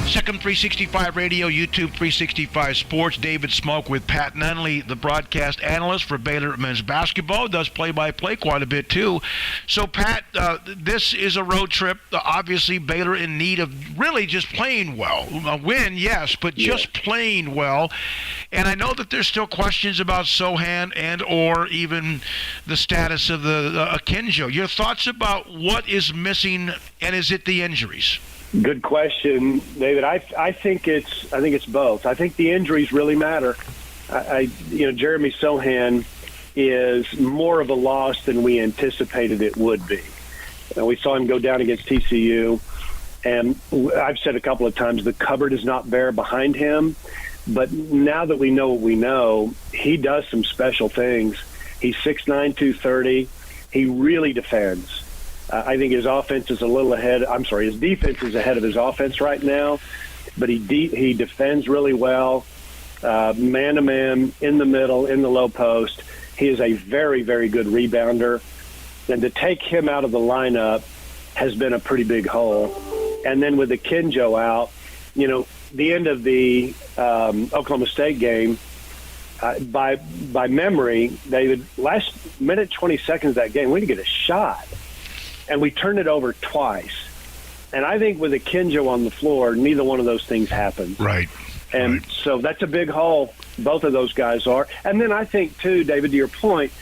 Second 365 Radio, YouTube 365 Sports. David Smoak with Pat Nunley, the broadcast analyst for Baylor men's basketball. Does play-by-play quite a bit, too. So, Pat, this is a road trip. Obviously, Baylor in need of really just playing well. A win, yes, but just playing well. And I know that there's still questions about Sohan and or even the status of the Akinjo. Your thoughts about what is missing, and is it the injuries? Good question, David. I think it's both. I think the injuries really matter. Jeremy Sohan is more of a loss than we anticipated it would be. We saw him go down against TCU, and I've said a couple of times the cupboard is not bare behind him. But now that we know what we know, he does some special things. He's 6'9", 230. He really defends. I think his offense is a little ahead. His defense is ahead of his offense right now, but he defends really well, man-to-man, in the middle, in the low post. He is a very, very good rebounder, and to take him out of the lineup has been a pretty big hole. And then with Akinjo out, the end of the Oklahoma State game, by memory, David, last minute 20 seconds of that game, we didn't get a shot. And we turned it over twice. And I think with Akinjo on the floor, neither one of those things happened. Right. And so that's a big hole. Both of those guys are. And then I think, too, David, to your point,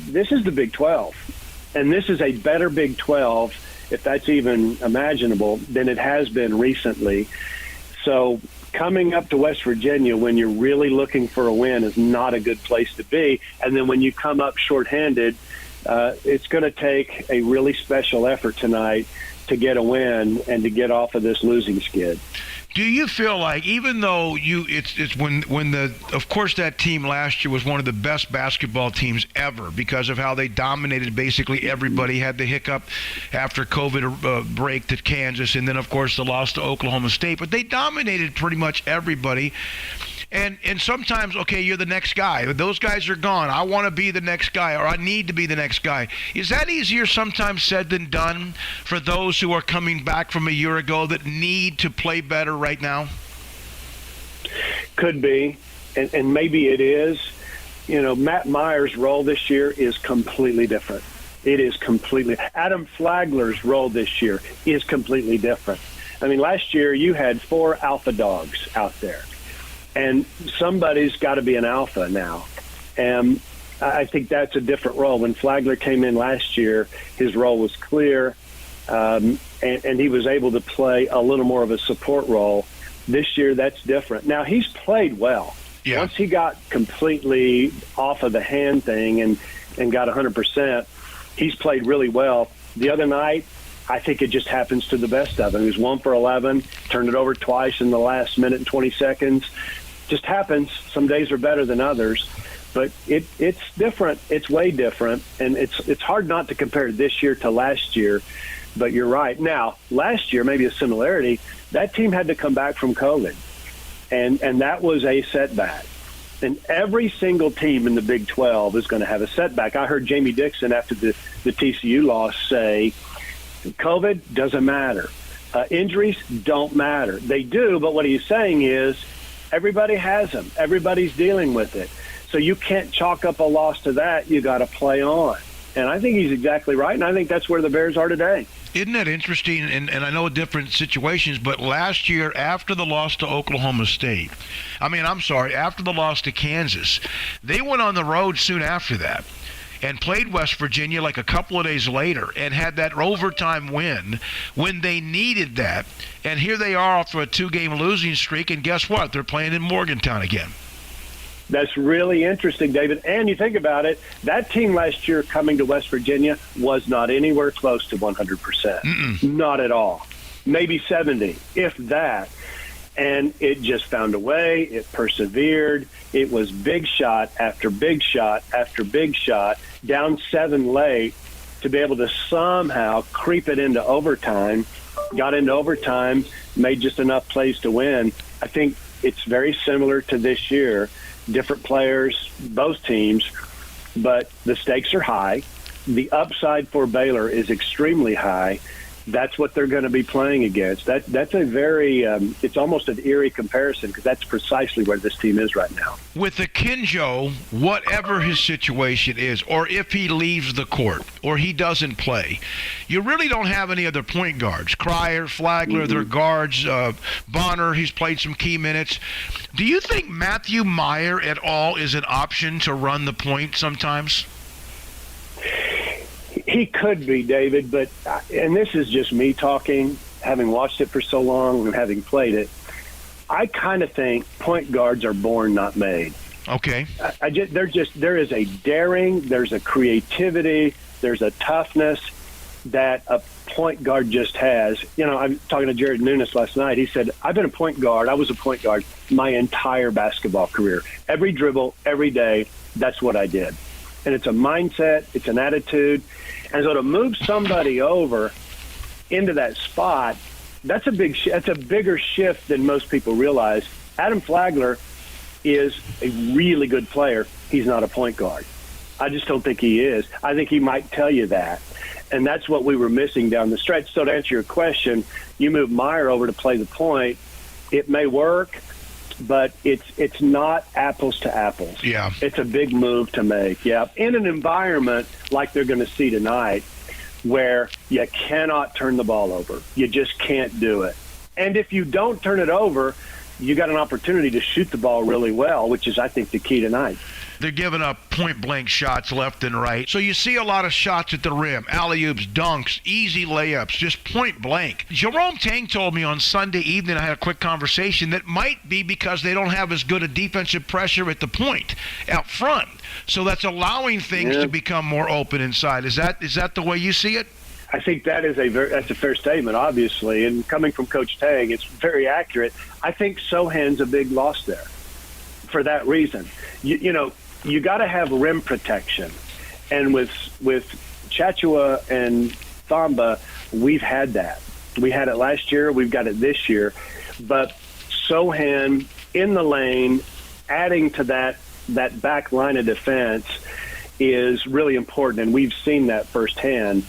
this is the Big 12. And this is a better Big 12, if that's even imaginable, than it has been recently. So coming up to West Virginia when you're really looking for a win is not a good place to be. And then when you come up shorthanded, it's going to take a really special effort tonight to get a win and to get off of this losing skid. Do you feel like, even though of course that team last year was one of the best basketball teams ever because of how they dominated basically everybody, had the hiccup after COVID break to Kansas, and then of course the loss to Oklahoma State, but they dominated pretty much everybody. And sometimes, okay, you're the next guy. Those guys are gone. I want to be the next guy, or I need to be the next guy. Is that easier sometimes said than done for those who are coming back from a year ago that need to play better right now? Could be, and maybe it is. Matt Meyer's role this year is completely different. It is completely. Adam Flagler's role this year is completely different. I mean, last year you had 4 alpha dogs out there. And somebody's got to be an alpha now. And I think that's a different role. When Flagler came in last year, his role was clear, and he was able to play a little more of a support role. This year, that's different. Now, he's played well. Yeah. Once he got completely off of the hand thing and got 100%, he's played really well. The other night, I think it just happens to the best of them. He was 1 for 11, turned it over twice in the last minute and 20 seconds. Just happens. Some days are better than others, but it's different. It's way different, and it's hard not to compare this year to last year. But you're right. Now, last year, maybe a similarity. That team had to come back from COVID, and that was a setback. And every single team in the Big 12 is going to have a setback. I heard Jamie Dixon after the TCU loss say, COVID doesn't matter. Injuries don't matter. They do, but what he's saying is everybody has them. Everybody's dealing with it. So you can't chalk up a loss to that. You got to play on. And I think he's exactly right, and I think that's where the Bears are today. Isn't that interesting? And I know different situations, but last year after the loss to Oklahoma State, after the loss to Kansas, they went on the road soon after that and played West Virginia like a couple of days later and had that overtime win when they needed that. And here they are after a 2-game losing streak, and guess what? They're playing in Morgantown again. That's really interesting, David. And you think about it, that team last year coming to West Virginia was not anywhere close to 100%. Not at all. Maybe 70, if that. And it just found a way. It persevered. It was big shot after big shot after big shot, down 7 late, to be able to somehow creep it into overtime. Got into overtime, made just enough plays to win. I think it's very similar to this year. Different players, both teams, but the stakes are high. The upside for Baylor is extremely high, that's what they're going to be playing against. That's a very it's almost an eerie comparison because that's precisely where this team is right now. With Akinjo, whatever his situation is, or if he leaves the court or he doesn't play, you really don't have any other point guards. Cryer, Flagler, their guards, Bonner, he's played some key minutes. Do you think Matthew Meyer at all is an option to run the point sometimes? He could be, David, but and this is just me talking, having watched it for so long and having played it. I kind of think point guards are born, not made. Okay. There is a daring, there's a creativity, there's a toughness that a point guard just has. You know, I'm talking to Jared Nunes last night. He said, I was a point guard my entire basketball career. Every dribble, every day, that's what I did. And it's a mindset, it's an attitude. And so to move somebody over into that spot, that's a bigger shift than most people realize. Adam Flagler is a really good player. He's not a point guard. I just don't think he is. I think he might tell you that. And that's what we were missing down the stretch. So to answer your question, you move Meyer over to play the point. It may work, but it's not apples to apples. Yeah. It's a big move to make, yeah. In an environment like they're going to see tonight where you cannot turn the ball over. You just can't do it. And if you don't turn it over, you got an opportunity to shoot the ball really well, which is, I think, the key tonight. They're giving up point-blank shots left and right. So you see a lot of shots at the rim, alley-oops, dunks, easy layups, just point-blank. Jerome Tang told me on Sunday evening, I had a quick conversation, that might be because they don't have as good a defensive pressure at the point out front. So that's allowing things to become more open inside. Is that the way you see it? I think that's a fair statement, obviously. And coming from Coach Tang, it's very accurate. I think Sohan's a big loss there for that reason. You know, you got to have rim protection. And with Chachua and Thamba, we've had that. We had it last year. We've got it this year. But Sohan in the lane, adding to that back line of defense is really important. And we've seen that firsthand.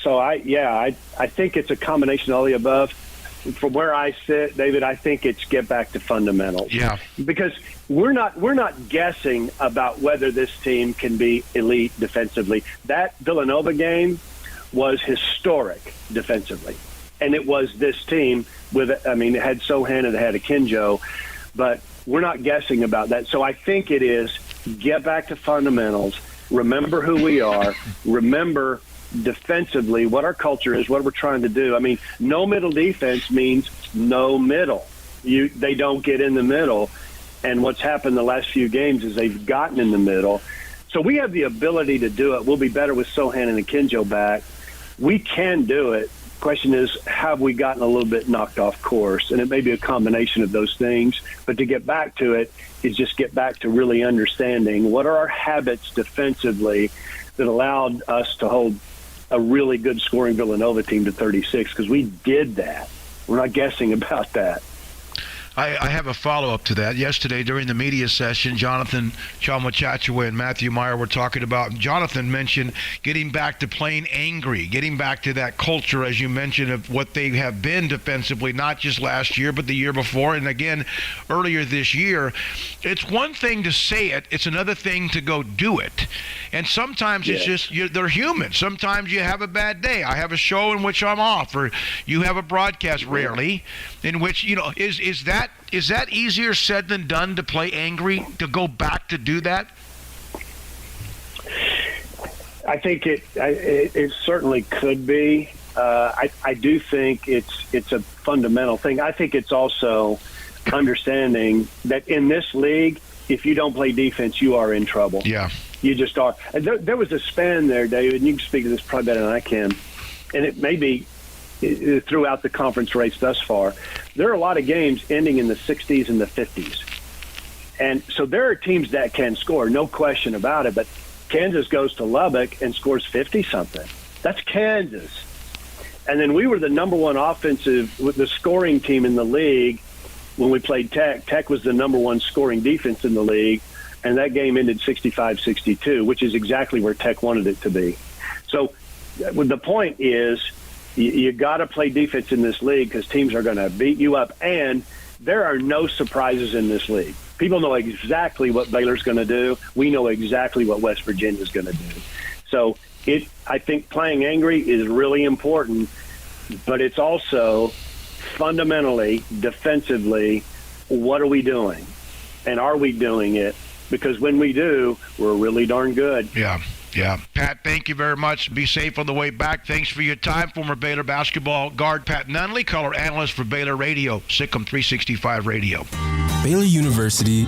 So, I think it's a combination of all the above. From where I sit, David, I think it's get back to fundamentals. Yeah. Because we're not guessing about whether this team can be elite defensively. That Villanova game was historic defensively. And it was this team it had Sohan and it had Akinjo, but we're not guessing about that. So I think it is get back to fundamentals, remember who we are, remember defensively what our culture is, what we're trying to do. I mean, no middle defense means no middle. They don't get in the middle. And what's happened the last few games is they've gotten in the middle. So we have the ability to do it. We'll be better with Sohan and Akinjo back. We can do it. Question is, have we gotten a little bit knocked off course? And it may be a combination of those things. But to get back to it is just get back to really understanding what are our habits defensively that allowed us to hold a really good scoring Villanova team to 36, because we did that. We're not guessing about that. I have a follow-up to that. Yesterday during the media session, Jonathan Chachua and Matthew Meyer were talking about, Jonathan mentioned getting back to playing angry, getting back to that culture, as you mentioned, of what they have been defensively, not just last year, but the year before, and again, earlier this year. It's one thing to say it, it's another thing to go do it. And sometimes it's just, they're human. Sometimes you have a bad day. I have a show in which I'm off, or you have a broadcast, rarely, in which, is that easier said than done, to play angry, to go back to do that? I think it certainly could be. I do think it's a fundamental thing. I think it's also understanding that in this league, if you don't play defense, you are in trouble. Yeah. You just are. And there was a span there, David, and you can speak to this probably better than I can, and it may be throughout the conference race thus far. There are a lot of games ending in the 60s and the 50s. And so there are teams that can score, no question about it, but Kansas goes to Lubbock and scores 50-something. That's Kansas. And then we were the number one the scoring team in the league when we played Tech. Tech was the number one scoring defense in the league, and that game ended 65-62, which is exactly where Tech wanted it to be. So the point is, You got to play defense in this league because teams are going to beat you up, and there are no surprises in this league. People know exactly what Baylor's going to do. We know exactly what West Virginia's going to do. So I think playing angry is really important, but it's also fundamentally, defensively, what are we doing? And are we doing it? Because when we do, we're really darn good. Yeah. Pat, thank you very much. Be safe on the way back. Thanks for your time. Former Baylor basketball guard Pat Nunley, color analyst for Baylor Radio, Sikkim 365 Radio. Baylor University